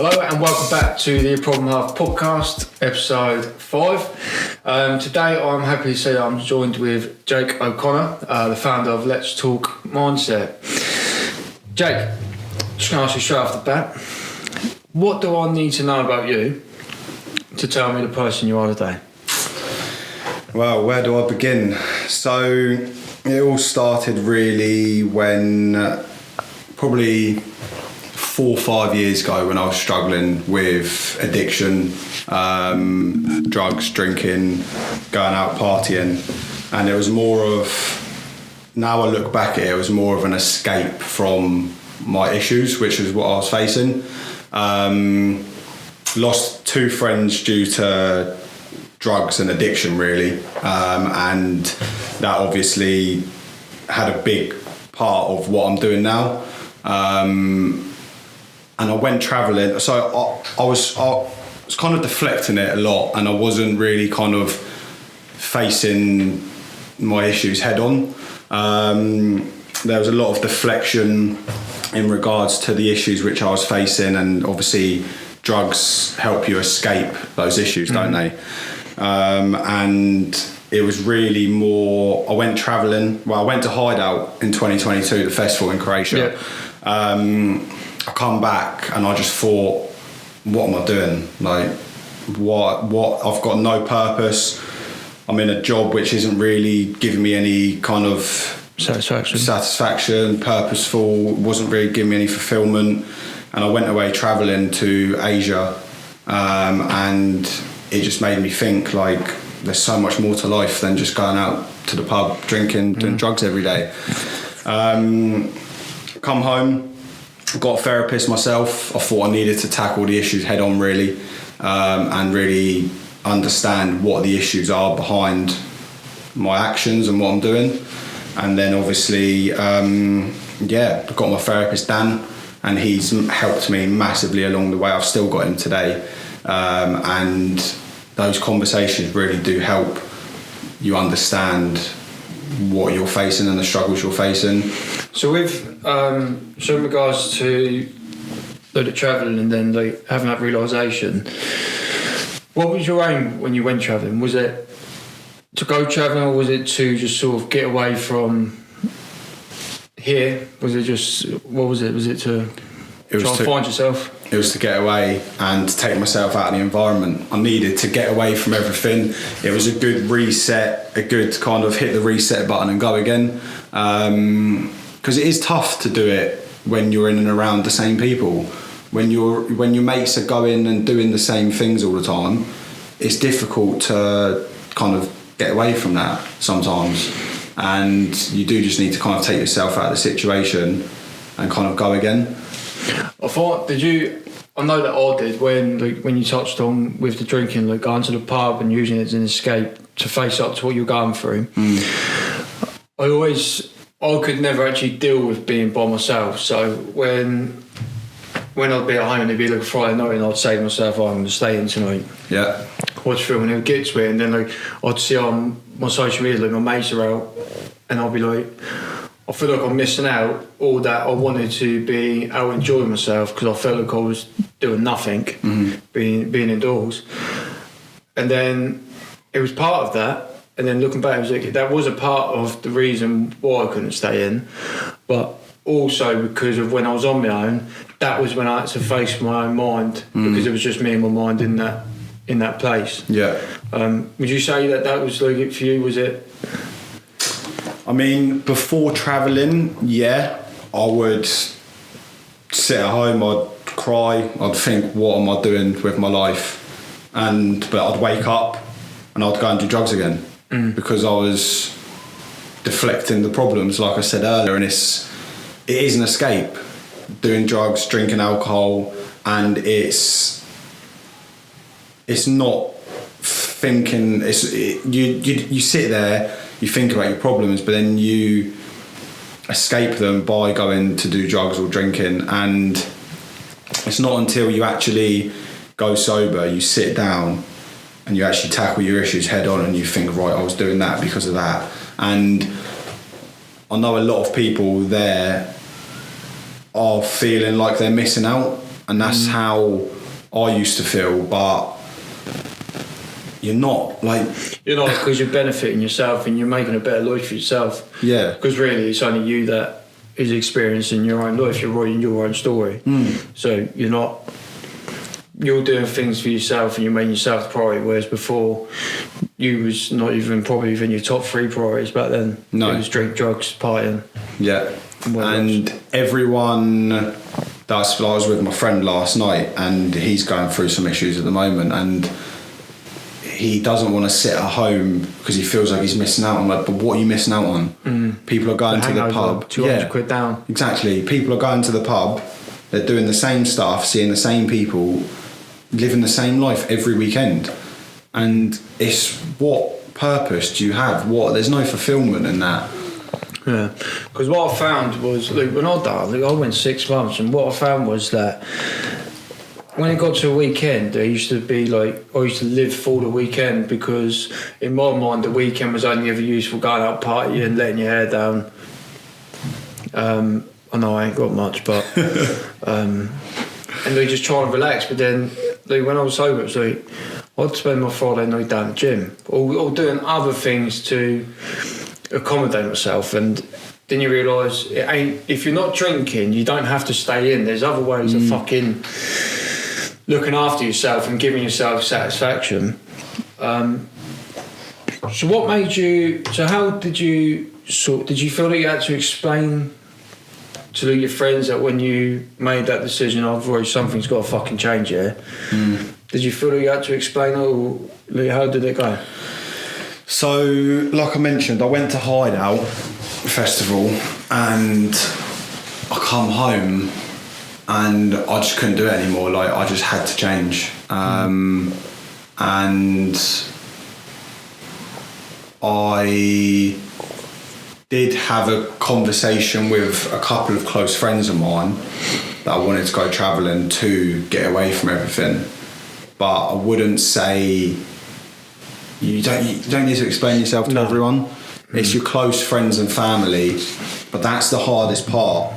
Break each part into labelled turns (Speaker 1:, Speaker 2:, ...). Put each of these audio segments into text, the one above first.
Speaker 1: Hello and welcome back to the Problem Half podcast, episode 5. Today I'm happy to say that I'm joined with Jake O'Connor, the founder of Let's Talk Mindset. Jake, just going to ask you straight off the bat, what do I need to know about you to tell me the person you are today?
Speaker 2: Well, where do I begin? So it all started really when probably 4 or 5 years ago when I was struggling with addiction, drugs, drinking, going out partying, and it was more of, now I look back at it, it was more of an escape from my issues, which is what I was facing. Lost 2 friends due to drugs and addiction really, and that obviously had a big part of what I'm doing now. And I went travelling, so I was kind of deflecting it a lot, and I wasn't really kind of facing my issues head on. There was a lot of deflection in regards to the issues which I was facing, and obviously drugs help you escape those issues, don't they? And it was really more, I went travelling, I went to Hideout in 2022, the festival in Croatia. Yeah. I come back and I just thought, what am I doing? Like, what? I've got no purpose. I'm in a job which isn't really giving me any kind of satisfaction, purposeful, wasn't really giving me any fulfillment. And I went away travelling to Asia, and it just made me think, like, there's so much more to life than just going out to the pub, drinking, doing drugs every day. Come home, got a therapist myself. I thought I needed to tackle the issues head on really, and really understand what the issues are behind my actions and what I'm doing. And then obviously, got my therapist Dan, and he's helped me massively along the way. I've still got him today, and those conversations really do help you understand what you're facing and the struggles you're facing.
Speaker 1: So with so in regards to the travelling and then having that realisation, what was your aim when you went travelling? Was it to go travelling, or was it to just sort of get away from here? Was it just, what was it? Was it to try and find yourself?
Speaker 2: It was to get away and to take myself out of the environment. I needed to get away from everything. It was a good reset, a good kind of hit the reset button and go again. Because it is tough to do it when you're in and around the same people. When your mates are going and doing the same things all the time, it's difficult to kind of get away from that sometimes. And you do just need to kind of take yourself out of the situation and kind of go again.
Speaker 1: I know that I did when you touched on with the drinking, like going to the pub and using it as an escape to face up to what you're going through. I could never actually deal with being by myself. So when I'd be at home and it'd be like a Friday night, and I'd say to myself, I'm going to stay in tonight.
Speaker 2: Yeah.
Speaker 1: Watch film, and it would get to it, and then I'd see on my social media my mates are out, and I'd be like, I feel like I'm missing out all that I wanted to be out enjoying myself, because I felt like I was doing nothing, being indoors. And then it was part of that, and then looking back, it was like, that was a part of the reason why I couldn't stay in, but also because of when I was on my own, that was when I had to face my own mind, because it was just me and my mind in that place.
Speaker 2: Yeah.
Speaker 1: Would you say that was like it for you? Was it?
Speaker 2: I mean, before travelling, yeah, I would sit at home, I'd cry, I'd think, what am I doing with my life? But I'd wake up and I'd go and do drugs again, because I was deflecting the problems, like I said earlier, and it is an escape, doing drugs, drinking alcohol, and it's not thinking, you sit there, you think about your problems, but then you escape them by going to do drugs or drinking. And it's not until you actually go sober, you sit down and you actually tackle your issues head on, and you think, right, I was doing that because of that. And I know a lot of people there are feeling like they're missing out, and that's how I used to feel. But you're not, like...
Speaker 1: You're not, because you're benefiting yourself and you're making a better life for yourself.
Speaker 2: Yeah.
Speaker 1: Because really, it's only you that is experiencing your own life. You're writing your own story. So you're doing things for yourself and you're making yourself the priority, whereas before you was not even probably even your top 3 priorities back then.
Speaker 2: No.
Speaker 1: It was drink, drugs, partying.
Speaker 2: Yeah. And everyone... I was with my friend last night and he's going through some issues at the moment, and he doesn't want to sit at home because he feels like he's missing out. I'm like, but what are you missing out on? People are going to the pub.
Speaker 1: 200 quid down.
Speaker 2: Exactly. People are going to the pub. They're doing the same stuff, seeing the same people, living the same life every weekend. And it's, what purpose do you have? There's no fulfillment in that.
Speaker 1: Yeah, because what I found was, like, when I went 6 months, and what I found was that when it got to a weekend, I used to live for the weekend, because in my mind the weekend was only ever used for going out partying, letting your hair down. I know I ain't got much, but and they just try and relax. But then, like, when I was sober, it was like I'd spend my Friday night down the gym, or doing other things to accommodate myself. And then you realise if you're not drinking, you don't have to stay in. There's other ways of fucking looking after yourself and giving yourself satisfaction. So what made you? So how did you did you feel that you had to explain to your friends that when you made that decision, something's got to fucking change here? Did you feel that you had to explain it, or how did it go?
Speaker 2: So, like I mentioned, I went to Hideout Festival and I come home and I just couldn't do it anymore. Like, I just had to change. And I did have a conversation with a couple of close friends of mine that I wanted to go travelling to get away from everything. But I wouldn't say... You don't need to explain yourself to everyone. It's your close friends and family, but that's the hardest part,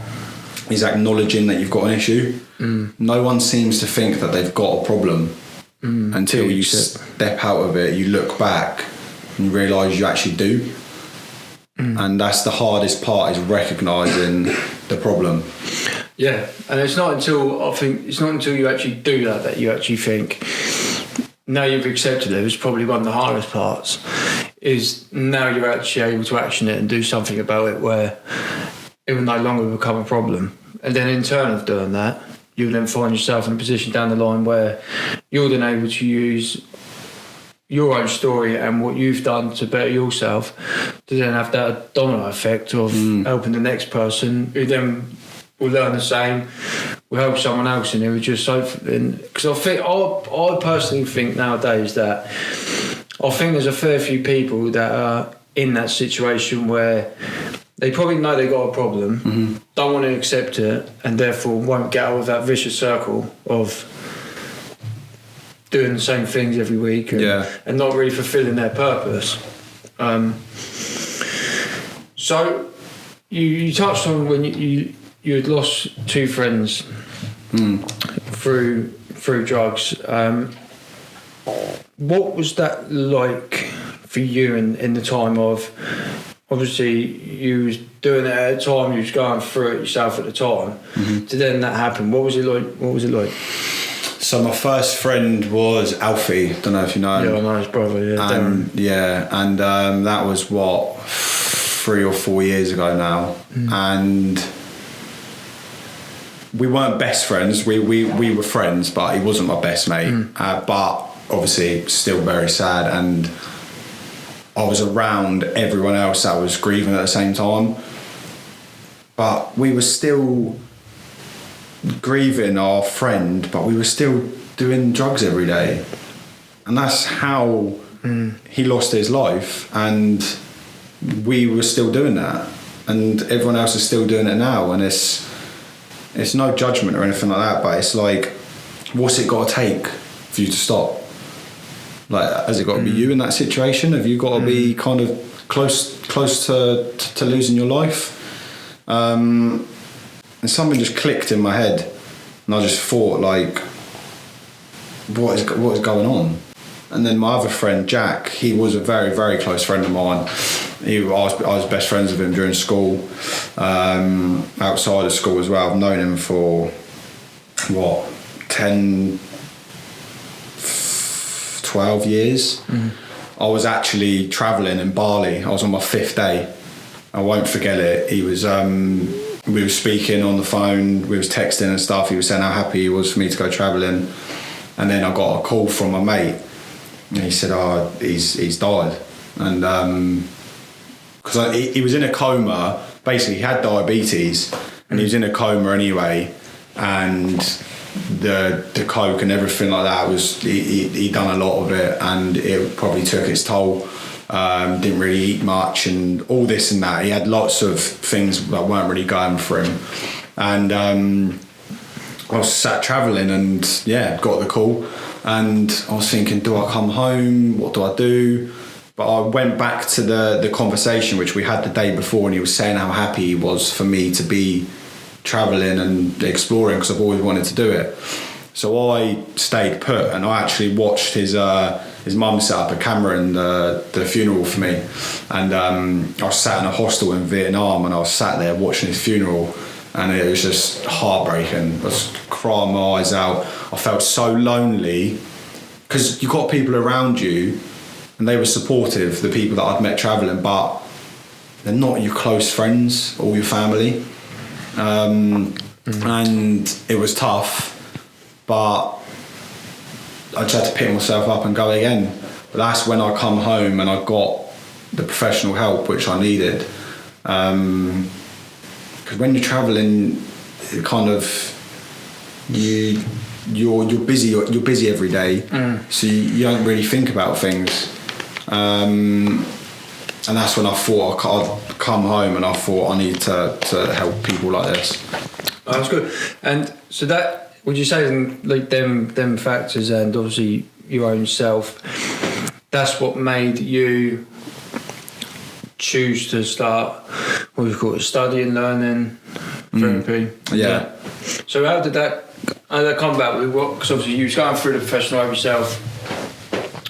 Speaker 2: is acknowledging that you've got an issue. No one seems to think that they've got a problem until you step out of it, you look back and you realise you actually do. And that's the hardest part, is recognising the problem.
Speaker 1: Yeah, and it's not until you actually do that you actually think, now you've accepted it. It's probably one of the hardest parts, is now you're actually able to action it and do something about it, where it will no longer become a problem. And then in turn of doing that, you'll then find yourself in a position down the line where you're then able to use your own story and what you've done to better yourself to then have that domino effect of helping the next person, who then will learn the same, will help someone else, and it was just so... Because I personally think nowadays that I think there's a fair few people that are in that situation where they probably know they got a problem, don't want to accept it, and therefore won't get out of that vicious circle of doing the same things every week and not really fulfilling their purpose. So you touched on when you had lost 2 friends through drugs. What was that like for you in the time of, obviously you was doing it at a time, you was going through it yourself at the time, to then that happened? What was it like?
Speaker 2: So my first friend was Alfie. Don't know if you know him.
Speaker 1: Yeah, I know his brother.
Speaker 2: And that was 3 or 4 years ago now, and we weren't best friends. We were friends, but he wasn't my best mate. But obviously, still very sad, and I was around everyone else that was grieving at the same time. But we were still grieving our friend, but we were still doing drugs every day, and that's how he lost his life. And we were still doing that, and everyone else is still doing it now. And it's no judgment or anything like that, but it's like, what's it got to take for you to stop? Like, has it got to be you in that situation? Have you got to be kind of close to losing your life? And something just clicked in my head, And I just thought, like, what is going on? And then my other friend Jack, he was a very, very close friend of mine. I was best friends with him during school, outside of school as well. I've known him for 12 years. I was actually travelling in Bali. I was on my 5th day. I won't forget it. He was we were speaking on the phone, we was texting and stuff. He was saying how happy he was for me to go travelling, and then I got a call from my mate, and he said, "Oh, he's died," and because he was in a coma. Basically, he had diabetes, and he was in a coma anyway, and the coke and everything like that was he done a lot of it, and it probably took its toll. Didn't really eat much and all this and that. He had lots of things that weren't really going for him, and I was sat travelling and got the call, and I was thinking, do I come home? What do I do? But I went back to the conversation which we had the day before, and he was saying how happy he was for me to be travelling and exploring, because I've always wanted to do it. So I stayed put, and I actually watched his mum set up a camera in the funeral for me, and I was sat in a hostel in Vietnam, and I was sat there watching his funeral, and it was just heartbreaking. I was crying my eyes out. I felt so lonely, because you got people around you, and they were supportive, the people that I'd met travelling, but they're not your close friends or your family. And it was tough, but I just had to pick myself up and go again. But that's when I come home and I got the professional help which I needed. Because when you're travelling, it kind of you're busy every day, so you don't really think about things. And that's when I thought I'd come home, and I thought I need to help people like this.
Speaker 1: Oh, that's good. And so that, would you say, like them factors, and obviously your own self, that's what made you choose to start, what do you call it, studying, learning, therapy?
Speaker 2: Yeah.
Speaker 1: So how did that come about with what? Because obviously you was going through the professional over yourself.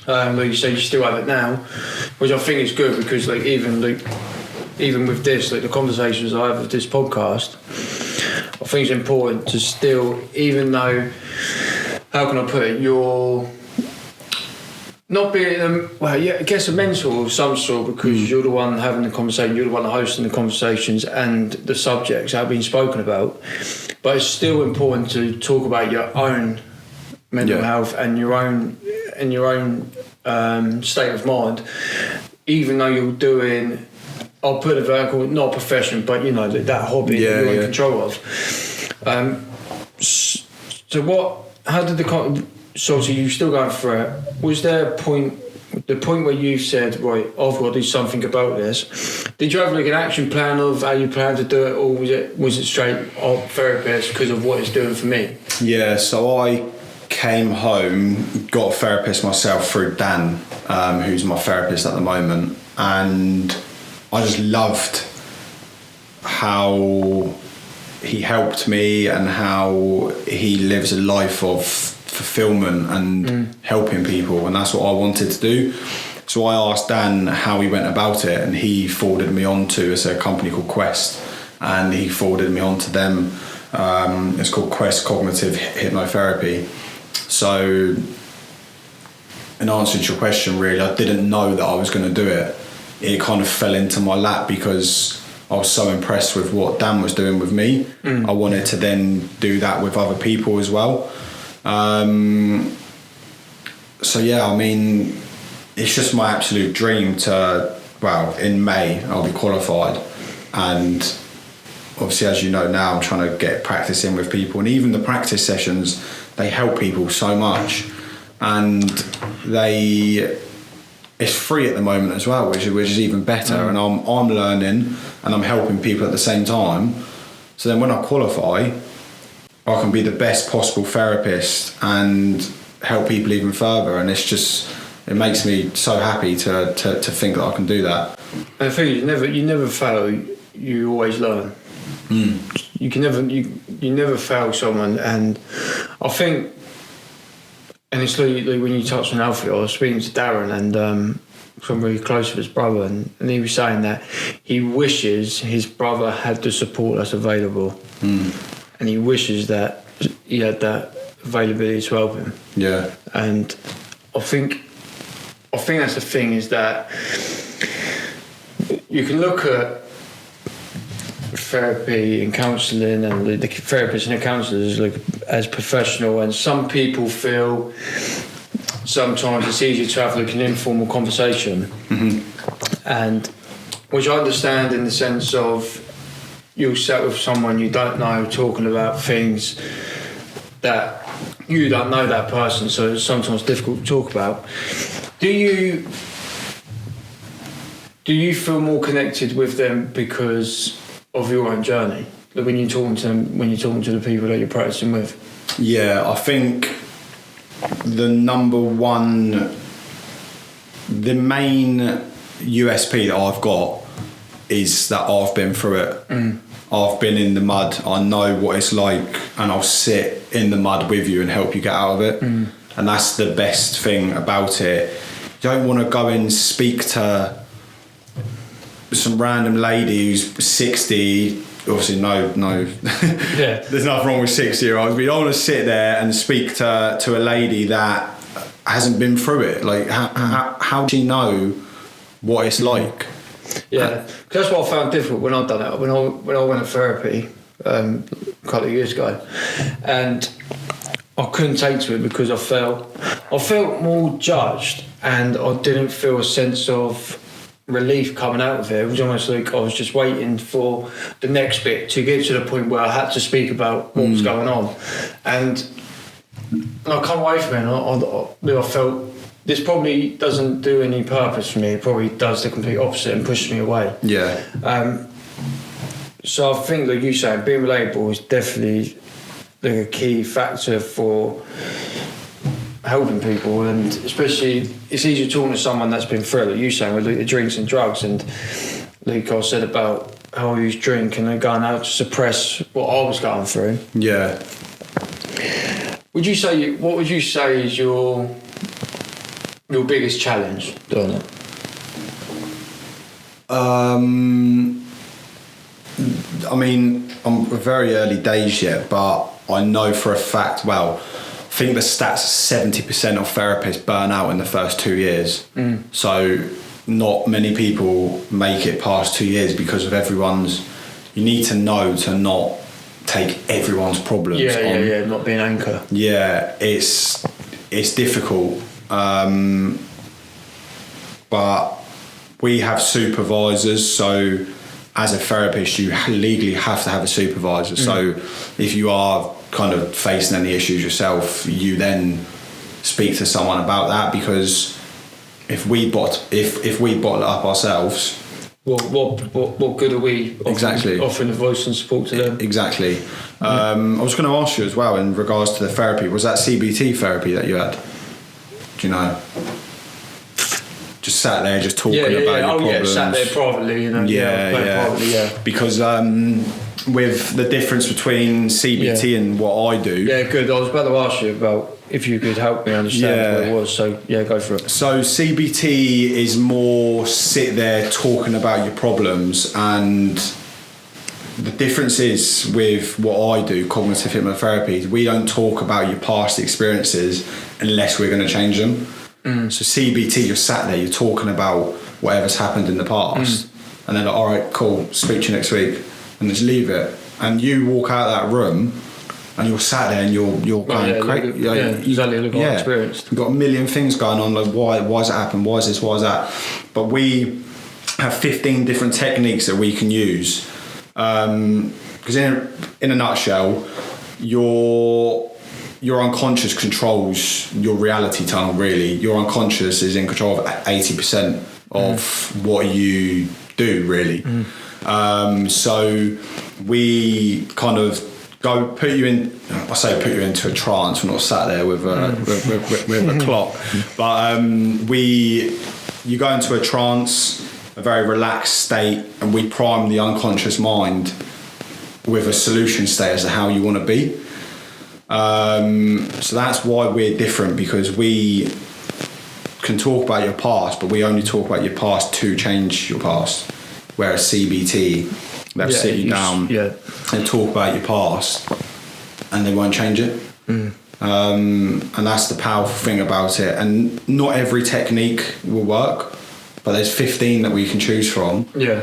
Speaker 1: Like you say, you still have it now, which I think is good, because like even with this, like the conversations I have with this podcast, I think it's important to still, even though, how can I put it, you're not being, I guess a mentor of some sort, because you're the one having the conversation, you're the one hosting the conversations, and the subjects have been spoken about. But it's still important to talk about your own mental health and your own state of mind, even though you're doing, I'll put a vertical, not a profession, but you know, that hobby you're in control of. So you're still going through it. Was there a point, the point where you said, right, I've got to do something about this? Did you have like an action plan of how you plan to do it, or was it straight therapist because of what it's doing for me? Yeah,
Speaker 2: so I came home, got a therapist myself through Dan, who's my therapist at the moment, and I just loved how he helped me and how he lives a life of fulfillment and helping people, and that's what I wanted to do. So I asked Dan how he went about it, and he forwarded me on to a company called Quest, and he forwarded me on to them. It's called Quest Cognitive Hypnotherapy. So in answer to your question, really, I didn't know that I was going to do it. It kind of fell into my lap because I was so impressed with what Dan was doing with me. I wanted to then do that with other people as well. So yeah, I mean, it's just my absolute dream to, well, in May I'll be qualified, and obviously, as you know now, I'm trying to get practice in with people, and even the practice sessions, they help people so much, and it's free at the moment as well, which is even better. And I'm learning and I'm helping people at the same time. So then when I qualify, I can be the best possible therapist and help people even further. And it's just, it makes me so happy to think that I can do that.
Speaker 1: And the thing is, you never fail. You always learn. You can never you never fail someone, and I think, and it's like when you touch on Alfie, I was speaking to Darren, and I'm really close with his brother, and he was saying that he wishes his brother had the support that's available, and he wishes that he had that availability to help him.
Speaker 2: Yeah.
Speaker 1: And I think that's the thing, is that you can look at therapy and counselling, and the therapists and the counsellors look as professional, and some people feel sometimes it's easier to have like an informal conversation, and which I understand in the sense of you'll sit with someone you don't know talking about things that you don't know that person, so it's sometimes difficult to talk about. Do you feel more connected with them because of your own journey, like when you're talking to them, when you're talking to the people that you're practicing with?
Speaker 2: Yeah, I think the number one, the main USP that I've got is that I've been through it. I've been in the mud, I know what it's like, and I'll sit in the mud with you and help you get out of it. And that's the best thing about it. You don't want to go and speak to some random lady who's 60. Obviously no
Speaker 1: Yeah.
Speaker 2: there's nothing wrong with 60-year-olds, but you don't want to sit there and speak to a lady that hasn't been through it. Like how does she know what it's like?
Speaker 1: Yeah, because that's what I found difficult when I've done it. When I went to therapy a couple of years ago, and I couldn't take to it because I felt more judged, and I didn't feel a sense of relief coming out of it. It was almost like I was just waiting for the next bit to get to the point where I had to speak about what was going on, and I come away from it, and I felt this probably doesn't do any purpose for me. It probably does the complete opposite and pushes me away.
Speaker 2: Yeah.
Speaker 1: So I think, like you say, being relatable is definitely like a key factor for helping people, and especially it's easier talking to someone that's been through it, like you saying, with like the drinks and drugs, and like I said about how I used drink and then going out to suppress what I was going through.
Speaker 2: Yeah.
Speaker 1: What would you say is your biggest challenge doing it?
Speaker 2: I mean, I'm very early days yet, but I know for a fact, well, I think the stats are 70% of therapists burn out in the first 2 years. So not many people make it past 2 years because of you need to know to not take everyone's problems on.
Speaker 1: Yeah, not being an anchor.
Speaker 2: Yeah, it's difficult. But we have supervisors, so as a therapist you legally have to have a supervisor. So if you are kind of facing any issues yourself, you then speak to someone about that, because if we bottle it up ourselves,
Speaker 1: what good are we offering advice and support to them?
Speaker 2: Exactly. I was going to ask you as well, in regards to the therapy, was that CBT therapy that you had? Do you know? Just sat there, just talking about your problems.
Speaker 1: Yeah, sat there privately, privately, yeah.
Speaker 2: Because with the difference between CBT and what I do.
Speaker 1: Yeah, good. I was about to ask you about if you could help me understand what it was. So yeah, go for it.
Speaker 2: So CBT is more sit there talking about your problems, and the difference is with what I do, cognitive hypnotherapy, we don't talk about your past experiences unless we're going to change them. So CBT, you're sat there, you're talking about whatever's happened in the past, and then like, all right, cool, speak to you next week, and just leave it. And you walk out of that room, and you're sat there, and you're going crazy.
Speaker 1: Exactly, look what I experienced.
Speaker 2: You've got a million things going on, like why's it happened? Why is this? Why is that? But we have 15 different techniques that we can use. Because in a nutshell, your unconscious controls your reality tunnel, really. Your unconscious is in control of 80% of what you do, really. So we kind of put you into a trance. We're not sat there with a clock. But you go into a trance, a very relaxed state, and we prime the unconscious mind. with a solution state as to how you want to be. So that's why we're different, because we can talk about your past, but we only talk about your past to change your past. Whereas CBT, they'll sit you down and talk about your past, and they won't change it. And that's the powerful thing about it. And not every technique will work, but there's 15 that we can choose from.
Speaker 1: Yeah.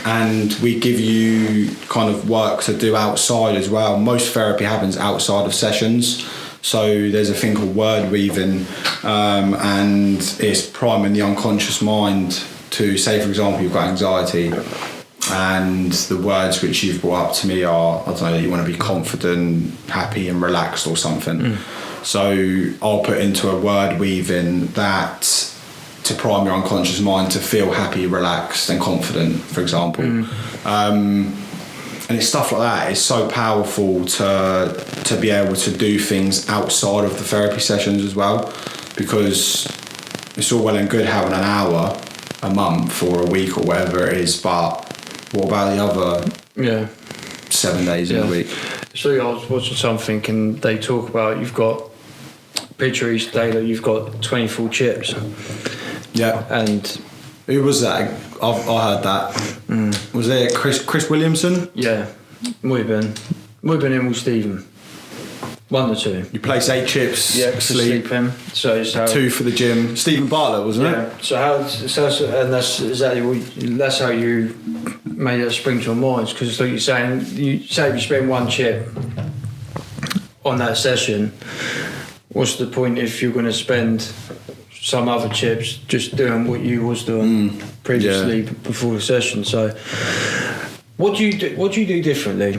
Speaker 2: And we give you kind of work to do outside as well. Most therapy happens outside of sessions. So there's a thing called word weaving, and it's priming the unconscious mind to, say, for example, you've got anxiety, and the words which you've brought up to me are, I don't know, you want to be confident, happy and relaxed or something. So I'll put into a word weaving that to prime your unconscious mind to feel happy, relaxed and confident, for example. And it's stuff like that. It's so powerful to be able to do things outside of the therapy sessions as well, because it's all well and good having an hour a month or a week or whatever it is, but what about the other 7 days in a week?
Speaker 1: So I was watching something and they talk about, you've got picture each day that you've got 24 chips.
Speaker 2: Yeah.
Speaker 1: And
Speaker 2: who was that? I heard that. Was it Chris Williamson?
Speaker 1: Yeah, muy bien him with Stephen. 1 or 2.
Speaker 2: You place 8 chips.
Speaker 1: Yeah, to sleep him. So it's how
Speaker 2: 2 for the gym. Stephen Bartlett, wasn't it?
Speaker 1: Yeah. And that's exactly that's how you made it spring to your minds, because like you're saying, you say if you spend 1 chip on that session, what's the point if you're going to spend some other chips just doing what you was doing previously before the session? So what do you do differently,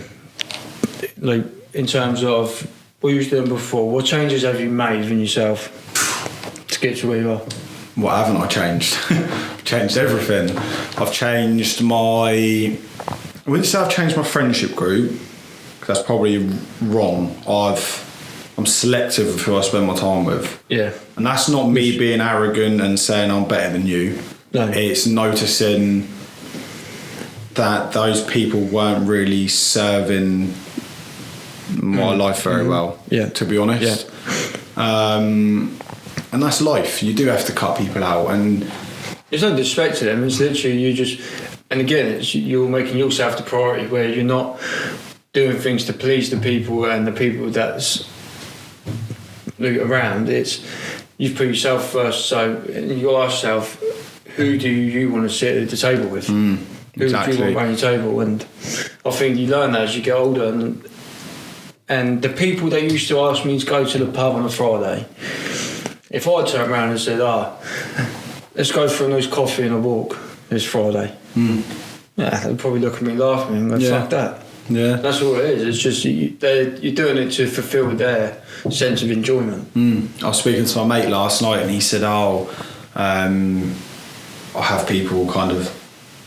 Speaker 1: like in terms of what you was doing before? What changes have you made within yourself to get to where you are?
Speaker 2: What haven't I changed? I've changed everything. I've changed I wouldn't say I've changed my friendship group, because that's probably wrong. I'm selective of who I spend my time with.
Speaker 1: Yeah.
Speaker 2: And that's not me being arrogant and saying I'm better than you.
Speaker 1: No.
Speaker 2: It's noticing that those people weren't really serving my life very well, to be honest. And that's life. You do have to cut people out, and
Speaker 1: there's no disrespect to them. It's literally you just, and again, it's you're making yourself the priority, where you're not doing things to please the people and the people that's around. It's you've put yourself first. So you ask yourself, who do you want to sit at the table with? Who do you want around your table? And I think you learn that as you get older. And the people that used to ask me to go to the pub on a Friday, if I turned around and said, let's go for a nice coffee and a walk this Friday, they'd probably look at me laughing and go, fuck that. Yeah. That's all it is. It's just you're doing it to fulfil their sense of enjoyment.
Speaker 2: I was speaking to my mate last night and he said, I have people kind of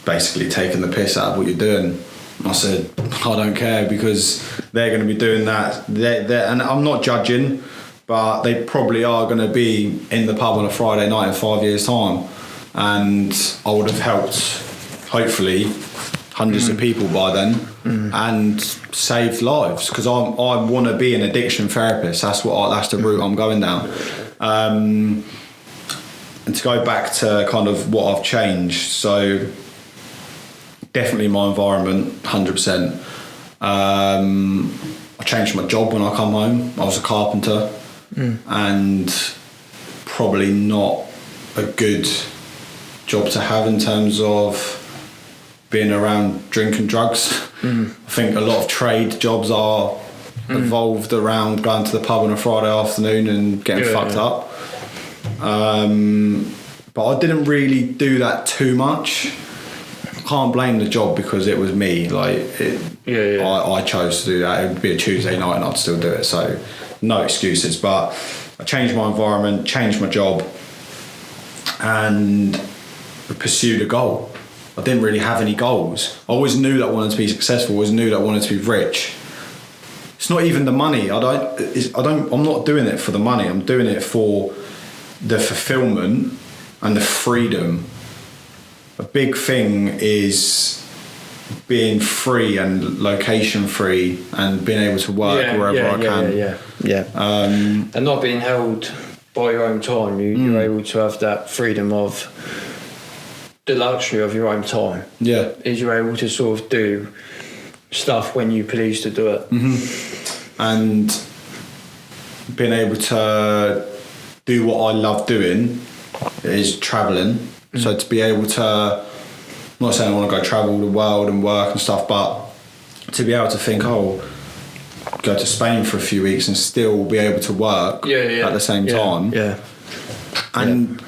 Speaker 2: basically taking the piss out of what you're doing. I said, I don't care, because they're going to be doing that. And I'm not judging, but they probably are going to be in the pub on a Friday night in 5 years' time. And I would have helped, hopefully, hundreds of people by then and saved lives, because I want to be an addiction therapist. That's the route I'm going down. And to go back to kind of what I've changed, so definitely my environment, 100%. I changed my job when I come home. I was a carpenter, and probably not a good job to have in terms of being around drink and drugs. I think a lot of trade jobs are evolved around going to the pub on a Friday afternoon and getting fucked up. But I didn't really do that too much. Can't blame the job, because it was me. I chose to do that. It would be a Tuesday night and I'd still do it. So no excuses. But I changed my environment, changed my job, and pursued a goal. I didn't really have any goals. I always knew that I wanted to be successful. Always knew that I wanted to be rich. It's not even the money. I'm not doing it for the money. I'm doing it for the fulfillment and the freedom. A big thing is being free and location free and being able to work wherever I can.
Speaker 1: And not being held by your own time. You're able to have that freedom of the luxury of your own time.
Speaker 2: Yeah.
Speaker 1: Is you're able to sort of do stuff when you please to do it.
Speaker 2: Mm-hmm. And being able to do what I love doing is travelling. Mm-hmm. So to be able to, I'm not saying I want to go travel the world and work and stuff, but to be able to think, go to Spain for a few weeks and still be able to work at the same time.
Speaker 1: Yeah.
Speaker 2: And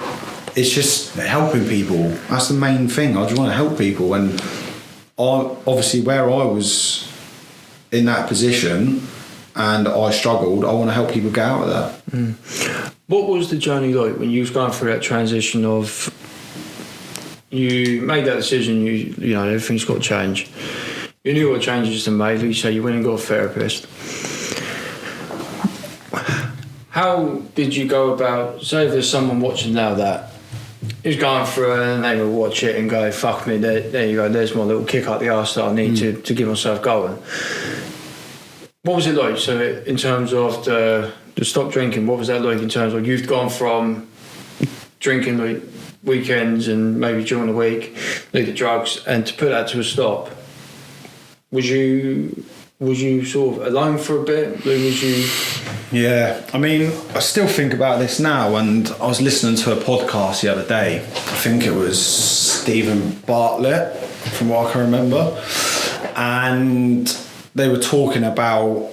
Speaker 2: it's just helping people. That's the main thing. I just want to help people. And obviously where I was in that position and I struggled, I want to help people get out of that.
Speaker 1: Mm. What was the journey like when you was going through that transition of you made that decision, you know, everything's got to change. You knew what changes to make, like you say, you went and got a therapist. How did you go about, say if there's someone watching now that is going through it and they will watch it and go, fuck me, there you go, there's my little kick up the arse that I need to get myself going. What was it like? So in terms of the stop drinking, what was that like in terms of you've gone from drinking like weekends and maybe during the week, like the drugs, and to put that to a stop? Was you sort of alone for a bit? Was you?
Speaker 2: Yeah, I mean, I still think about this now, and I was listening to a podcast the other day. I think it was Stephen Bartlett, from what I can remember, and they were talking about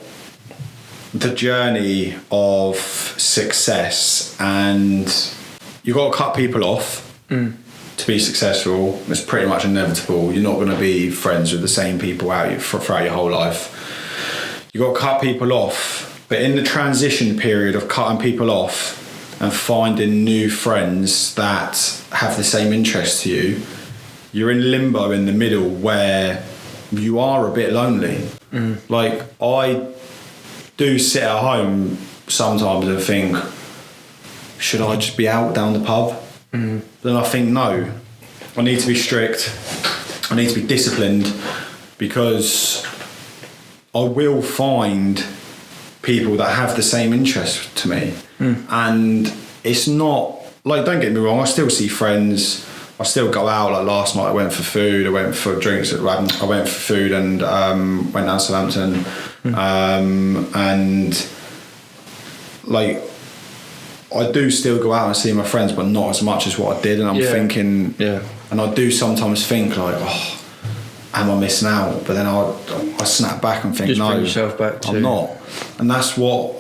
Speaker 2: the journey of success, and you got to cut people off to be successful. It's pretty much inevitable. You're not going to be friends with the same people throughout your whole life. You got to cut people off. But in the transition period of cutting people off and finding new friends that have the same interest to you, you're in limbo in the middle where you are a bit lonely. Like, I do sit at home sometimes and think, should I just be out down the pub? Then I think, no, I need to be strict. I need to be disciplined, because I will find people that have the same interest to me. And it's not like, don't get me wrong, I still see friends, I still go out. Like last night I went for food, I went for drinks, I went for food and went down to Southampton. And like, I do still go out and see my friends, but not as much as what I did. And I'm thinking, and I do sometimes think like, am I missing out? But then I snap back and think,
Speaker 1: just
Speaker 2: no,
Speaker 1: bring yourself back to.
Speaker 2: I'm not. And that's what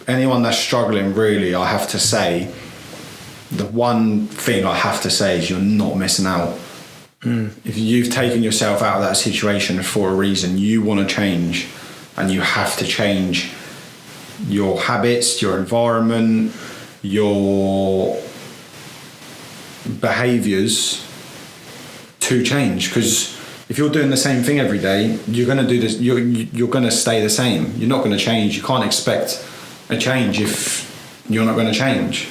Speaker 2: anyone that's struggling, really, I have to say, the one thing I have to say is you're not missing out. If you've taken yourself out of that situation for a reason, you want to change, and you have to change your habits, your environment, your behaviours to change. Because if you're doing the same thing every day, you're going to do this. You're going to stay the same. You're not going to change. You can't expect a change if you're not going to change.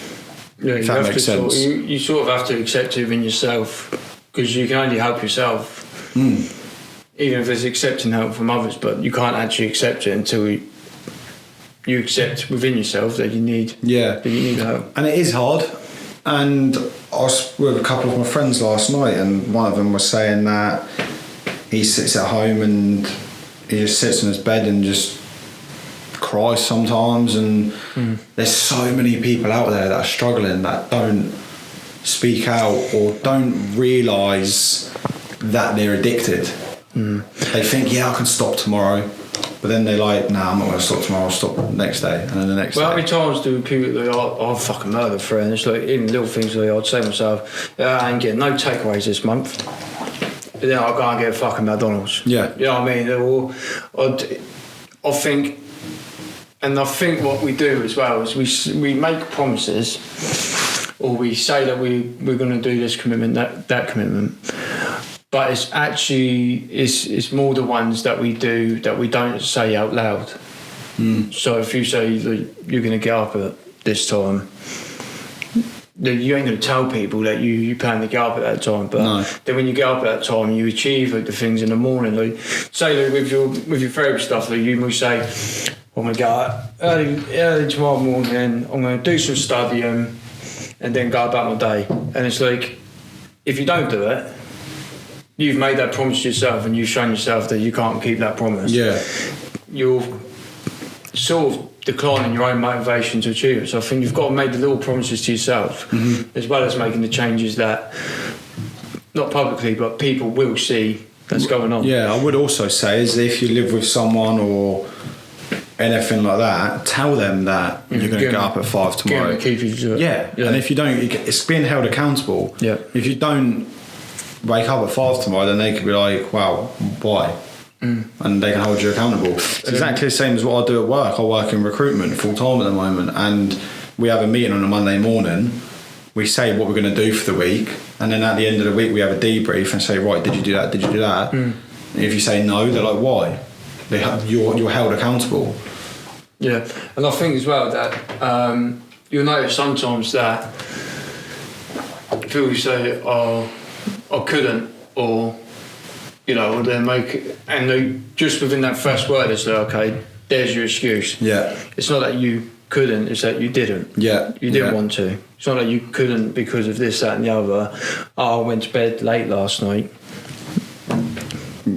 Speaker 1: Yeah,
Speaker 2: if that makes sense.
Speaker 1: You sort of have to accept it within yourself, because you can only help yourself. Even if it's accepting help from others, but you can't actually accept it until you accept within yourself that you need help. And
Speaker 2: it is hard. And I was with a couple of my friends last night, and one of them was saying that he sits at home and he just sits in his bed and just cries sometimes. And there's so many people out there that are struggling, that don't speak out or don't realise that they're addicted. They think, I can stop tomorrow. But then they're like, nah, I'm not going to stop tomorrow, I'll stop the next day, and then the next day.
Speaker 1: How many times do people like, I'll fucking murder for it? And it's like, even little things like, I'd say to myself, I ain't getting no takeaways this month. But then I'll go and get a fucking McDonald's.
Speaker 2: Yeah.
Speaker 1: You know what I mean? I think, and I think what we do as well is we make promises, or we say that we're going to do this commitment, that commitment. But it's actually it's more the ones that we do that we don't say out loud. So if you say that you're going to get up at this time, you ain't going to tell people that you plan to get up at that time, but
Speaker 2: No.
Speaker 1: then when you get up at that time, you achieve like the things in the morning. Like say like, with your therapy stuff, like you might say, I'm going to get up early tomorrow morning. I'm going to do some studying, and then go about my day. And it's like, if you don't do it, you've made that promise to yourself, and you've shown yourself that you can't keep that promise.
Speaker 2: Yeah.
Speaker 1: You're sort of declining your own motivation to achieve it. So I think you've got to make the little promises to yourself, as well as making the changes that, not publicly, but people will see that's going on.
Speaker 2: Yeah, I would also say is if you live with someone or anything like that, tell them that you're going to get up at 5 tomorrow.
Speaker 1: Keep you to it.
Speaker 2: Yeah, and if you don't, it's being held accountable.
Speaker 1: Yeah.
Speaker 2: If you don't wake up at 5 tomorrow, then they could be like, wow, why? And they can hold you accountable. It's exactly the same as what I do at work. I work in recruitment full time at the moment, and we have a meeting on a Monday morning. We say what we're going to do for the week, and then at the end of the week we have a debrief and say, right, did you do that? Did you do that? And if you say no, they're like, why? You're held accountable.
Speaker 1: Yeah, and I think as well that you'll notice sometimes that people say, "Oh, I couldn't," or or they make it, and they, just within that first word, it's like, okay, there's your excuse.
Speaker 2: Yeah.
Speaker 1: It's not that you couldn't; it's that you didn't.
Speaker 2: Yeah.
Speaker 1: You didn't want to. It's not that you couldn't because of this, that, and the other. Oh, I went to bed late last night.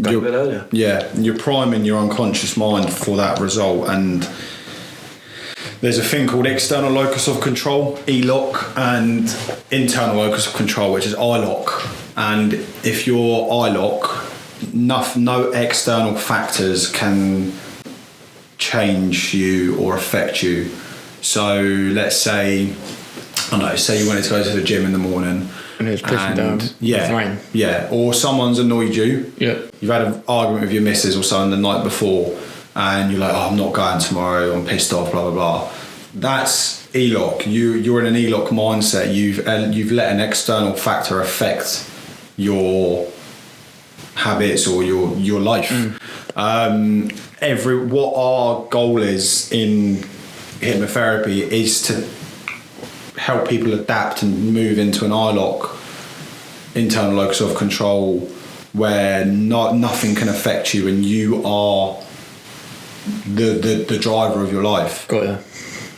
Speaker 1: Go to bed earlier.
Speaker 2: Yeah, you're priming your unconscious mind for that result, and there's a thing called external locus of control, ELOC, and internal locus of control, which is ILOC. And if you're ILOC, no external factors can change you or affect you. So let's say, say you wanted to go to the gym in the morning.
Speaker 1: And it's pushing down with rain.
Speaker 2: Yeah, or someone's annoyed you.
Speaker 1: Yeah.
Speaker 2: You've had an argument with your missus or something the night before, and you're like, oh, I'm not going tomorrow, I'm pissed off, blah, blah, blah. That's ELOC. You're in an ELOC mindset. You've let an external factor affect your habits or your life. What our goal is in hypnotherapy is to help people adapt and move into an ILOC, internal locus of control, where nothing can affect you and you are the driver of your life.
Speaker 1: Got you.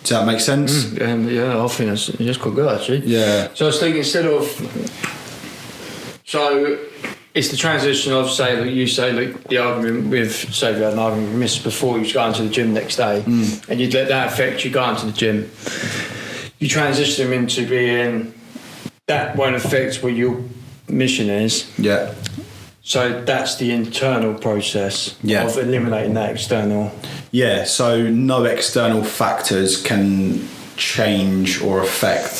Speaker 2: Does that make sense?
Speaker 1: Yeah, I think that's quite good actually.
Speaker 2: Yeah.
Speaker 1: So I was thinking so it's the transition of say like you say like the argument with say if you had an argument with Miss before you was going to the gym next day and you'd let that affect you going to the gym. You transition them into being that won't affect what your mission is.
Speaker 2: Yeah.
Speaker 1: So that's the internal process
Speaker 2: of
Speaker 1: eliminating that external.
Speaker 2: Yeah, so no external factors can change or affect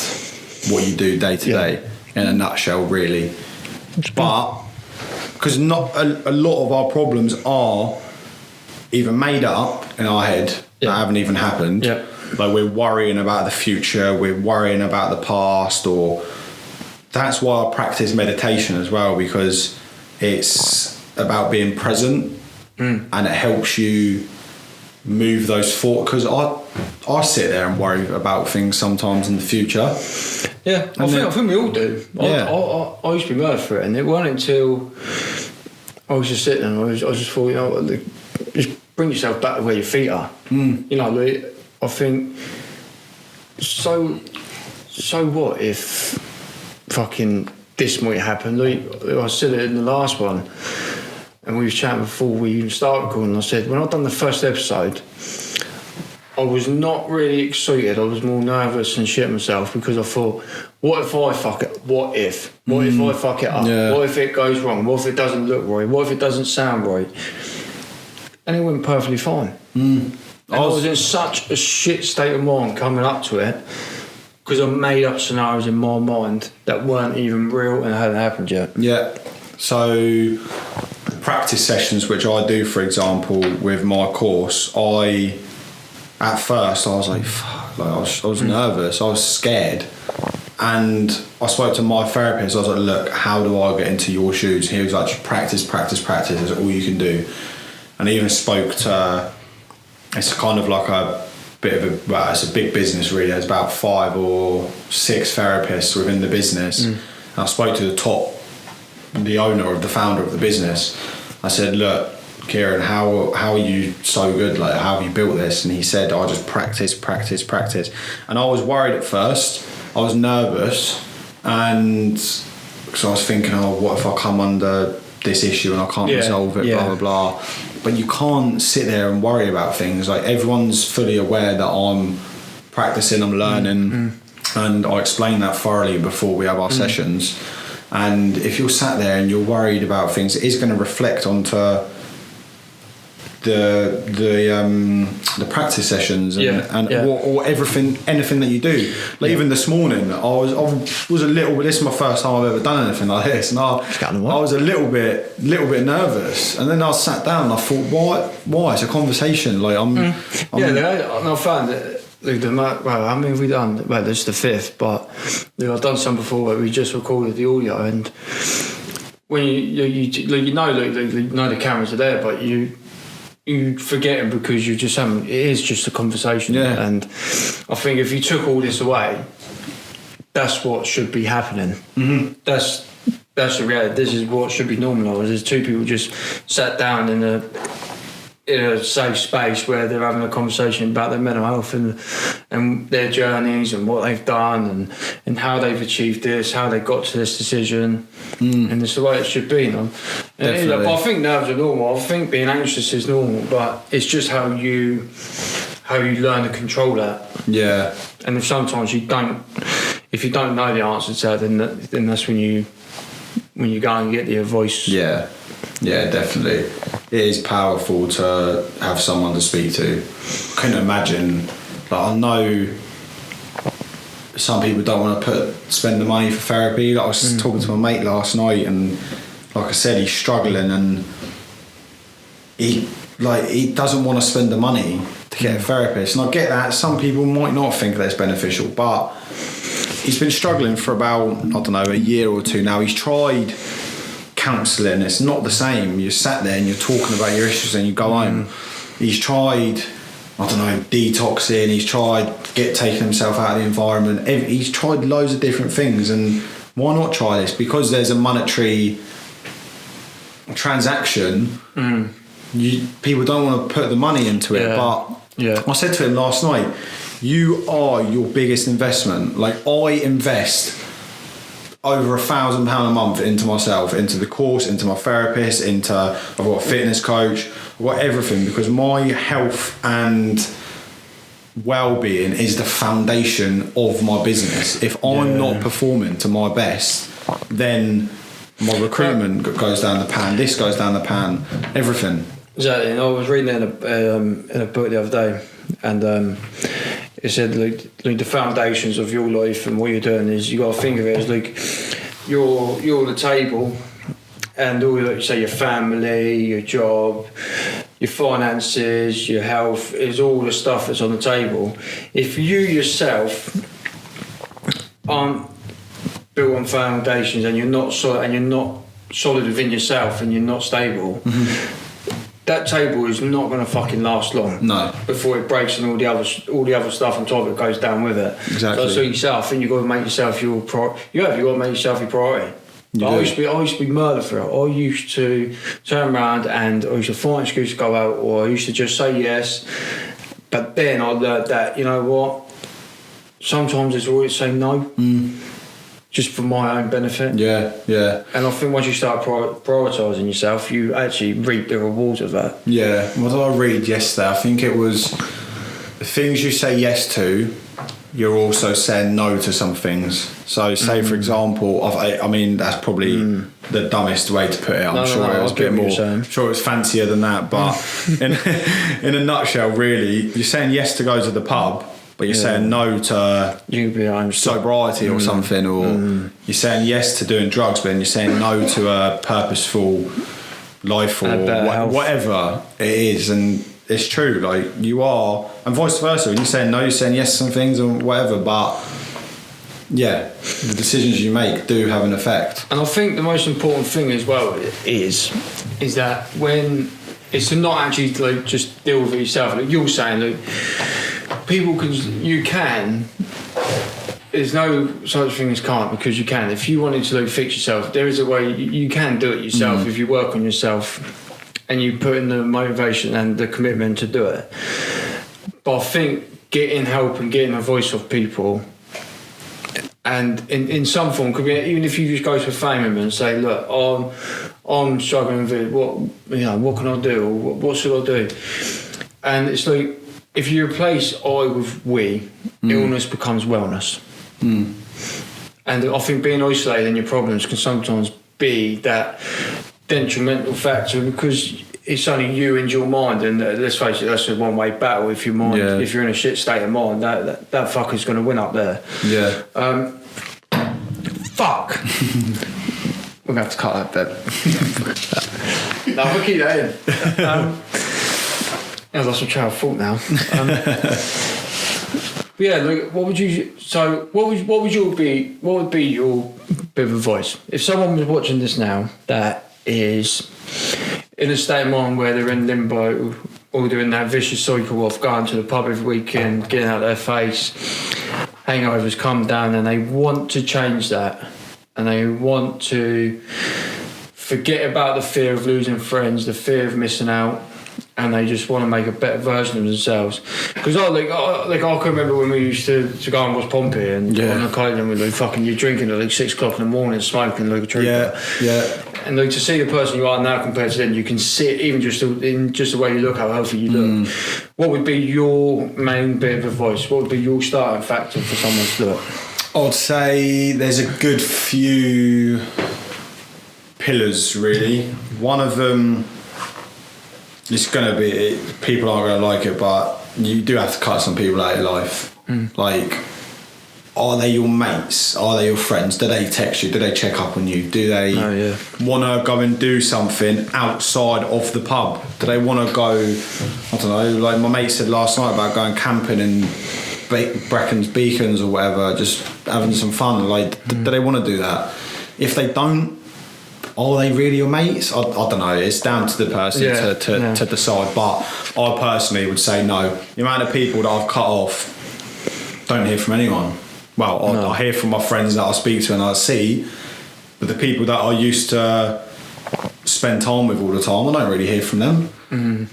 Speaker 2: what you do day to day, in a nutshell, really. But because not a lot of our problems are either made up in our head that haven't even happened.
Speaker 1: Yeah.
Speaker 2: Like we're worrying about the future, we're worrying about the past, or that's why I practice meditation as well, because it's about being present and it helps you move those thoughts. Because I sit there and worry about things sometimes in the future.
Speaker 1: Yeah, I think we all do.
Speaker 2: Yeah.
Speaker 1: I used to be mad for it, and it wasn't until I was just sitting and I just thought, just bring yourself back to where your feet are. I think so what if fucking this might happen? I said it in the last one, and we was chatting before we even started recording. I said when I done the first episode, I was not really excited. I was more nervous and shit myself because I thought, what if I fuck it? What if I fuck it up?
Speaker 2: Yeah.
Speaker 1: What if it goes wrong? What if it doesn't look right? What if it doesn't sound right? And it went perfectly fine. I was in such a shit state of mind coming up to it because I made up scenarios in my mind that weren't even real and hadn't happened yet.
Speaker 2: Yeah. So practice sessions, which I do, for example, with my course, at first I was like, fuck, I was nervous, I was scared. And I spoke to my therapist, I was like, look, how do I get into your shoes? He was like, just practice, that's all you can do. And I even spoke to, it's kind of like a well, it's a big business really. There's about 5 or 6 therapists within the business. And I spoke to the owner of the founder of the business. I said, look, Kieran, how are you so good? Like, how have you built this? And he said, I just practice. And I was worried at first. I was nervous, and because I was thinking, oh, what if I come under this issue and I can't resolve it, blah, blah, blah. But you can't sit there and worry about things. Like, everyone's fully aware that I'm practicing, I'm learning, and I explain that thoroughly before we have our sessions. And if you're sat there and you're worried about things, it is going to reflect onto the practice sessions or anything that you do. Like even this morning, I was a little bit. This is my first time I've ever done anything like this, and I was a little bit nervous. And then I sat down and I thought, why? It's a conversation. Like I
Speaker 1: found that. We've done, this is the 5th, but I've done some before where we just recorded the audio, and when you know the cameras are there, but you forget them because you just haven't. It is just a conversation, and I think if you took all this away, that's what should be happening. That's the reality. This is what should be normalised. There's 2 people just sat down in a safe space where they're having a conversation about their mental health and their journeys and what they've done and how they've achieved this, how they got to this decision, and it's the way it should be. But I think nerves are normal. I think being anxious is normal, but it's just how you learn to control that. Yeah. And if sometimes you don't know the answer to that, then that's when you go and get your voice.
Speaker 2: Yeah. Yeah, definitely. It is powerful to have someone to speak to. I couldn't imagine. Like, I know some people don't want to spend the money for therapy. Like, I was talking to my mate last night, and like I said, he's struggling, and he doesn't want to spend the money to get a therapist. And I get that. Some people might not think that's beneficial, but he's been struggling for about, a year or 2 now. He's tried counselling. It's not the same. You're sat there and you're talking about your issues and you go home. He's tried, detoxing. He's tried taking himself out of the environment. He's tried loads of different things, and why not try this? Because there's a monetary transaction. People don't want to put the money into it, but I said to him last night, you are your biggest investment. Like, I invest over £1,000 a month into myself, into the course, into my therapist, I've got a fitness coach, I've got everything, because my health and well-being is the foundation of my business. If I'm not performing to my best, then my recruitment goes down the pan, this goes down the pan, everything.
Speaker 1: Exactly. And I was reading in a book the other day, and it said like the foundations of your life and what you're doing is, you got to think of it as like you're the table, and all your family, your job, your finances, your health is all the stuff that's on the table. If you yourself aren't built on foundations, and you're not solid within yourself, and you're not stable, that table is not going to fucking last long. No. Before it breaks and all the other stuff on top of it goes down with it.
Speaker 2: Exactly.
Speaker 1: So yourself, and you've got to make yourself your priority. You've got to make yourself your priority. I used to be murder for it. I used to turn around and I used to find an excuse to go out, or I used to just say yes. But then I learned that, you know what? Sometimes it's always say no. Just for my own benefit. Yeah. And I think once you start prioritising yourself, you actually reap the rewards of that. Yeah.
Speaker 2: What did I read yesterday? I think it was the things you say yes to, you're also saying no to some things. So say, for example, I mean, that's probably the dumbest way to put it. I'm sure it was a bit more, I'm sure it was fancier than that. But in a nutshell, really, you're saying yes to go to the pub, but you're saying no to sobriety or something, or you're saying yes to doing drugs, but then you're saying no to a purposeful life or whatever it is. And it's true, like, you are, and vice versa. When you're saying no, you're saying yes to some things and whatever, but the decisions you make do have an effect.
Speaker 1: And I think the most important thing as well is that when it's to not actually like just deal with it yourself. Like you're saying, like, you can. There's no such thing as can't, because you can. If you wanted to fix yourself, there is a way you can do it yourself if you work on yourself and you put in the motivation and the commitment to do it. But I think getting help and getting a voice of people, and in some form, could be even if you just go to a family member and say, look, I'm struggling with it. What can I do? Or what should I do? And it's like, if you replace I with we, illness becomes wellness. And I think being isolated in your problems can sometimes be that detrimental factor, because it's only you and your mind, and let's face it, that's a one-way battle. If your mind, if you're in a shit state of mind, that fucker's going to win up there.
Speaker 2: Yeah.
Speaker 1: Fuck. We're going to have to cut that bit. No, we'll keep that in. I lost my train of thought now. But yeah, like, what would be your bit of advice if someone was watching this now that is in a state of mind where they're in limbo, or they're in that vicious cycle of going to the pub every weekend, getting out their face, hangovers come down, and they want to change that, and they want to forget about the fear of losing friends, the fear of missing out, and they just want to make a better version of themselves. Because I can remember when we used to go and watch Pompey, and on the Clayton, we're fucking, you're drinking at 6 o'clock in the morning, smoking like a trooper. Yeah. And to see the person you are now compared to then, you can see it even just in just the way you look, how healthy you look. What would be your main bit of advice? What would be your starting factor for someone to do it?
Speaker 2: I'd say there's a good few pillars, really. One of them, it's going to be, people aren't going to like it, but you do have to cut some people out of your life. Like, are they your mates? Are they your friends? Do they text you? Do they check up on you? Do they want to go and do something outside of the pub? Do they want to go, I don't know, like my mate said last night about going camping in Brecken's Beacons or whatever, just having some fun. Like, do they want to do that? If they don't, are they really your mates? I don't know. It's down to the person to decide. But I personally would say no. The amount of people that I've cut off, don't hear from anyone. Well, I hear from my friends that I speak to and I see, but the people that I used to spend time with all the time, I don't really hear from them.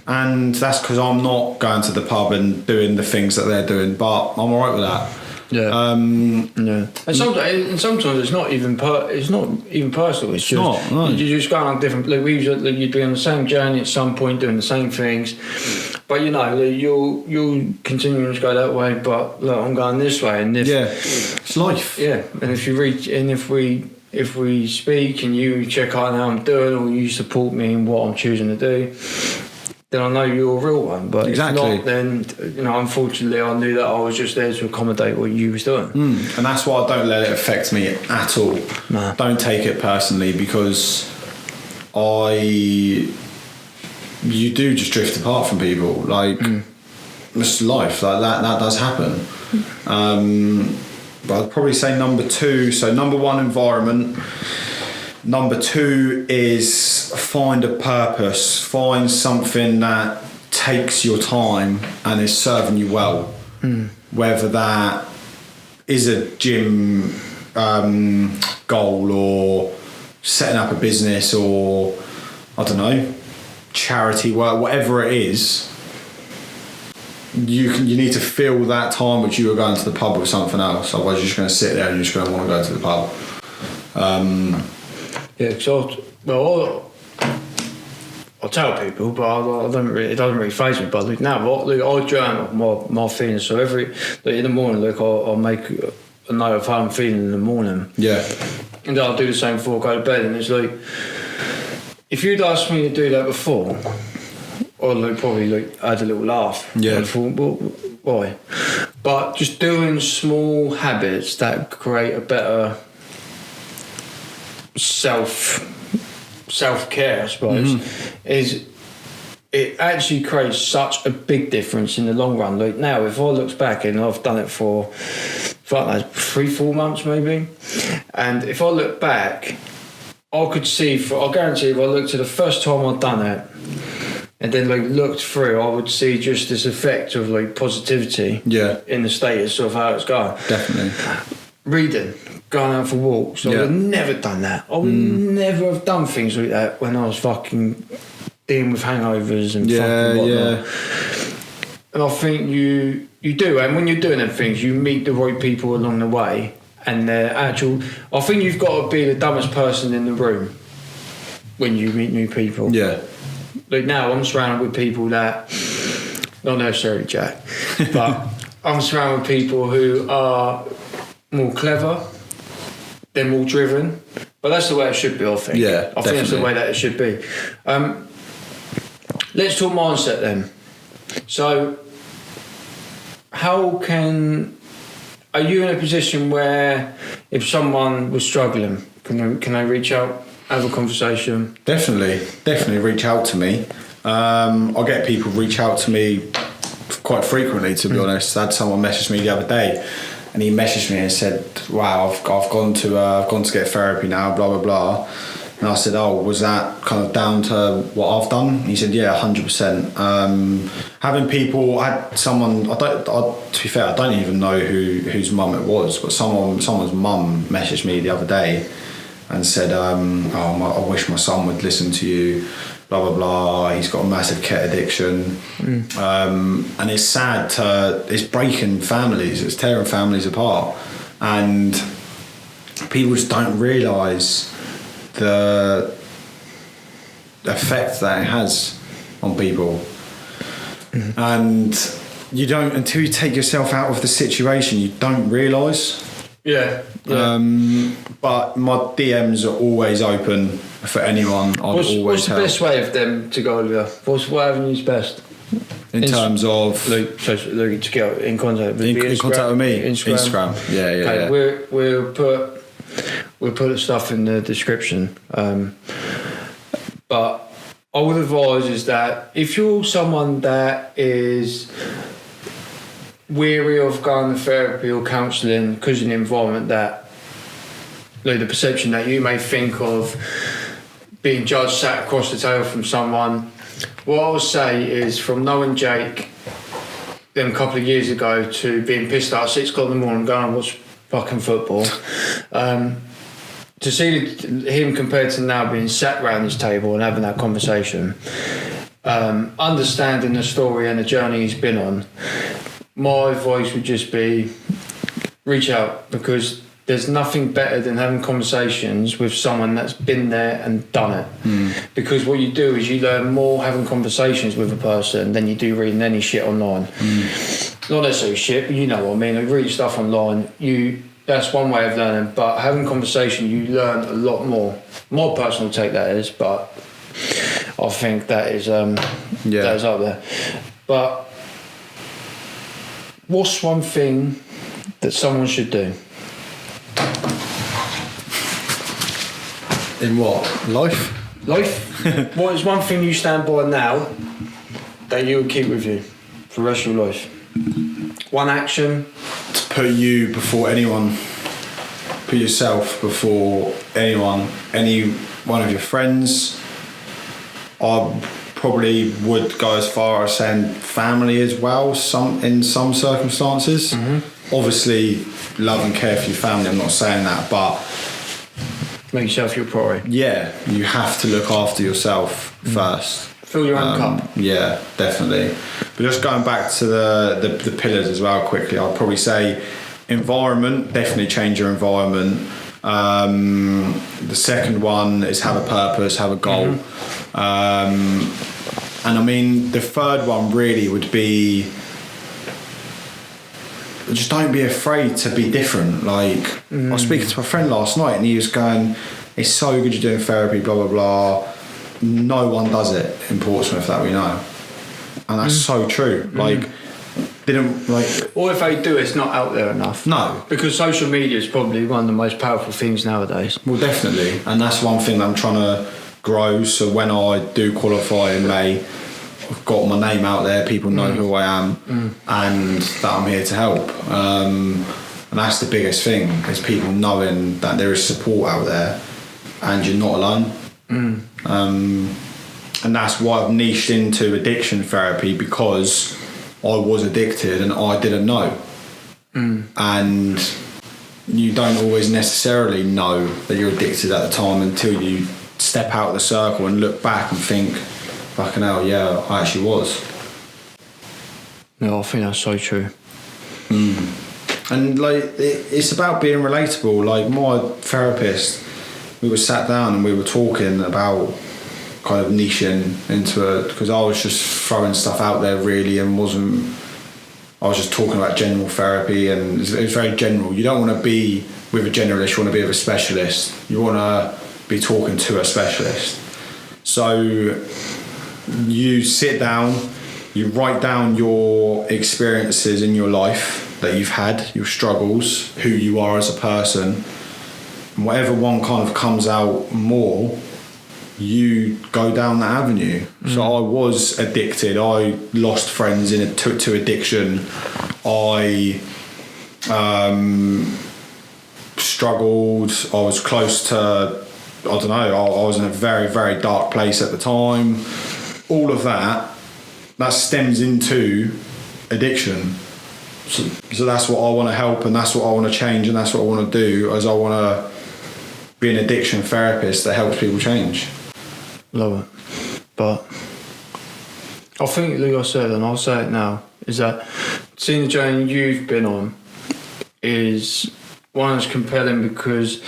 Speaker 2: And that's because I'm not going to the pub and doing the things that they're doing, but I'm alright with that.
Speaker 1: And sometimes it's not even personal. It's just
Speaker 2: not.
Speaker 1: You're just going on different. Like you'd be on the same journey at some point, doing the same things, but you'll continue to go that way. But look, I'm going this way, and
Speaker 2: it's life.
Speaker 1: Yeah, and if you reach, and if we speak, and you check out how I'm doing, or you support me in what I'm choosing to do, then I know you're a real one. But
Speaker 2: exactly.
Speaker 1: If not, then unfortunately, I knew that I was just there to accommodate what you was doing.
Speaker 2: And that's why I don't let it affect me at all.
Speaker 1: Nah.
Speaker 2: Don't take it personally, because you do just drift apart from people. Like, it's life. Like that does happen. But I'd probably say number 2. So number 1, environment. Number 2 is find a purpose. Find something that takes your time and is serving you well. Whether that is a gym goal, or setting up a business, or I don't know, charity work, whatever it is. You need to fill that time which you were going to the pub with something else. Otherwise, you're just going to sit there and you're just going to want to go to the pub.
Speaker 1: I'll tell people, but it doesn't really faze me. But I journal my feelings. So in the morning, I'll make a note of how I'm feeling in the morning.
Speaker 2: Yeah.
Speaker 1: And then I'll do the same before I go to bed. And it's like, if you'd asked me to do that before, I'd probably had a little laugh.
Speaker 2: Yeah.
Speaker 1: I thought, well, why? But just doing small habits that create a better self-care, I suppose, it actually creates such a big difference in the long run. Like now, if I look back, and I've done it for 3-4 months maybe, and if I look back, I could see, I guarantee if I looked at the first time I'd done it, and then like looked through, I would see just this effect of like positivity in the status of how it's going.
Speaker 2: Definitely.
Speaker 1: Reading, going out for walks. I would have never done that. I would never have done things like that when I was fucking dealing with hangovers and fucking whatnot. And I think you do, and when you're doing them things, you meet the right people along the way, and they're actual. I think you've got to be the dumbest person in the room when you meet new people.
Speaker 2: Yeah.
Speaker 1: Like now, I'm surrounded with people that, not necessarily Jack, but I'm surrounded with people who are more clever, they're more driven, but that's the way it should be, I think.
Speaker 2: Yeah,
Speaker 1: I think that's the way that it should be. Let's talk mindset then. So, are you in a position where if someone was struggling, can I reach out, have a conversation?
Speaker 2: Definitely reach out to me. I get people reach out to me quite frequently, to be honest. I had someone message me the other day, and he messaged me and said, "Wow, I've gone to get therapy now, blah blah blah." And I said, "Oh, was that kind of down to what I've done?" He said, "Yeah, 100%." Having people, I had someone. To be fair, I don't even know whose mum it was, but someone's mum messaged me the other day and said, I wish my son would listen to you, blah blah blah. He's got a massive ket addiction, and it's sad. It's breaking families. It's tearing families apart, and people just don't realise the effect that it has on people. And you don't, until you take yourself out of the situation, you don't realise.
Speaker 1: Yeah.
Speaker 2: But my DMs are always open for anyone.
Speaker 1: What's the best way of them to go over? What avenue's best?
Speaker 2: In terms of
Speaker 1: like to get in contact with
Speaker 2: in contact with me? Instagram. Yeah.
Speaker 1: We'll put the stuff in the description. But I would advise is that if you're someone that is weary of going to therapy or counselling because of the environment that, like the perception that you may think of being judged sat across the table from someone, what I would say is from knowing Jake then a couple of years ago to being pissed out at 6 o'clock in the morning going to watch fucking football, to see him compared to now being sat around this table and having that conversation, understanding the story and the journey he's been on, my advice would just be reach out, because there's nothing better than having conversations with someone that's been there and done it. Because what you do is you learn more having conversations with a person than you do reading any shit online. Not necessarily shit, but you know what I mean. Like reading stuff online, that's one way of learning, but having conversation, you learn a lot more. My personal take that is, but I think that is that is up there. But what's one thing that someone should do?
Speaker 2: In what? Life?
Speaker 1: What is one thing you stand by now that you would keep with you for the rest of your life? One action?
Speaker 2: To put you before anyone. Put yourself before anyone. Any one of your friends. I probably would go as far as saying family as well, in some circumstances. Obviously, love and care for your family, I'm not saying that, but
Speaker 1: make yourself your priority.
Speaker 2: Yeah, you have to look after yourself first.
Speaker 1: Fill your own cup.
Speaker 2: Yeah, definitely. But just going back to the pillars as well quickly, I'd probably say environment, definitely change your environment. The second one is have a purpose, have a goal. And I mean, the third one really would be just don't be afraid to be different. Like, I was speaking to a friend last night and he was going, it's so good you're doing therapy, blah, blah, blah. No one does it in Portsmouth that we know. And that's so true. Like,
Speaker 1: or if they do, it's not out there enough.
Speaker 2: No.
Speaker 1: Because social media is probably one of the most powerful things nowadays.
Speaker 2: Well, definitely. And that's one thing that I'm trying to grow. So when I do qualify in May, I've got my name out there, people know who I am and that I'm here to help. And that's the biggest thing, is people knowing that there is support out there and you're not alone. and that's why I've niched into addiction therapy, because I was addicted and I didn't know. And you don't always necessarily know that you're addicted at the time until you step out of the circle and look back and think, fucking hell, yeah, I actually was.
Speaker 1: No, I think that's so true.
Speaker 2: And like, it's about being relatable. Like, my therapist, we were sat down and we were talking about kind of niching into it, because I was just throwing stuff out there really, and I was just talking about general therapy, and it was very general. You don't want to be with a generalist, you want to be with a specialist. You want to be talking to a specialist. So you sit down, you write down your experiences in your life that you've had, your struggles, who you are as a person, and whatever one kind of comes out more, you go down that avenue. So I was addicted. I lost friends to addiction. I struggled. I was close to, I don't know, I was in a very, very dark place at the time. All of that stems into addiction. So that's what I want to help, and that's what I want to change, and that's what I want to do, as I want to be an addiction therapist that helps people change.
Speaker 1: Love it. But I think, like I said, and I'll say it now, is that seeing the journey you've been on is one that's compelling, because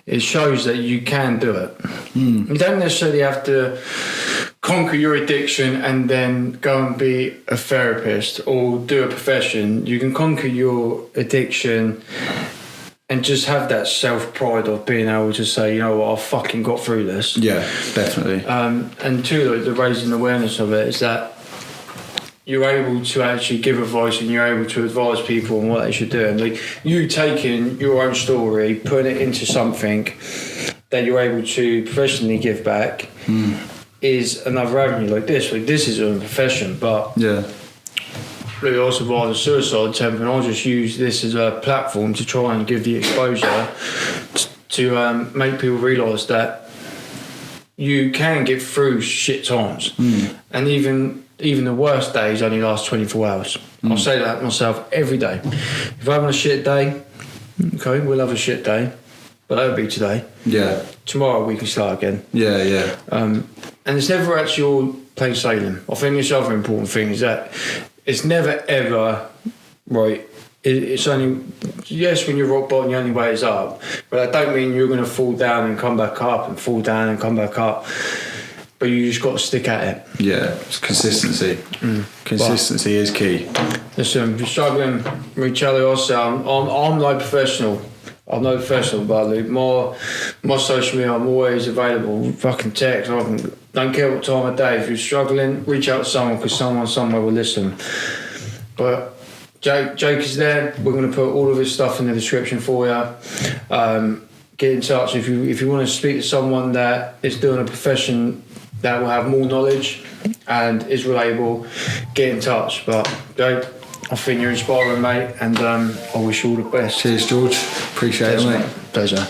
Speaker 1: it shows that you can do it. You don't necessarily have to conquer your addiction and then go and be a therapist or do a profession. You can conquer your addiction and just have that self-pride of being able to say, you know what, I fucking got through this.
Speaker 2: Yeah, definitely.
Speaker 1: And two, like, the raising awareness of it is that you're able to actually give advice and you're able to advise people on what they should do. And like, you taking your own story, putting it into something that you're able to professionally give back is another avenue. Like this is a profession, but
Speaker 2: yeah.
Speaker 1: Really also via the suicide attempt, and I'll just use this as a platform to try and give the exposure to make people realise that you can get through shit times, and even the worst days only last 24 hours. I say that myself every day. If I'm having a shit day, okay, we'll have a shit day, but that'll be today.
Speaker 2: Yeah.
Speaker 1: Tomorrow we can start again.
Speaker 2: Yeah, yeah.
Speaker 1: And it's never actually all plain sailing. I think this other important thing is that it's never ever right. It's only, yes, when you're rock bottom, the only way is up. But that don't mean you're going to fall down and come back up and fall down and come back up. But you just got to stick at it. Yeah,
Speaker 2: it's consistency. Consistency is key.
Speaker 1: Listen, if you're struggling, reach out to us. I'm no professional. I'm no professional, but like, my social media, I'm always available. Fucking text. Don't care what time of day. If you're struggling, reach out to someone, because someone somewhere will listen. But Jake is there. We're going to put all of his stuff in the description for you. Get in touch if you want to speak to someone that is doing a profession that will have more knowledge and is reliable. Get in touch. But Jake, I think you're inspiring, mate, and I wish you all the best.
Speaker 2: Cheers, George. Appreciate it, mate.
Speaker 1: Pleasure.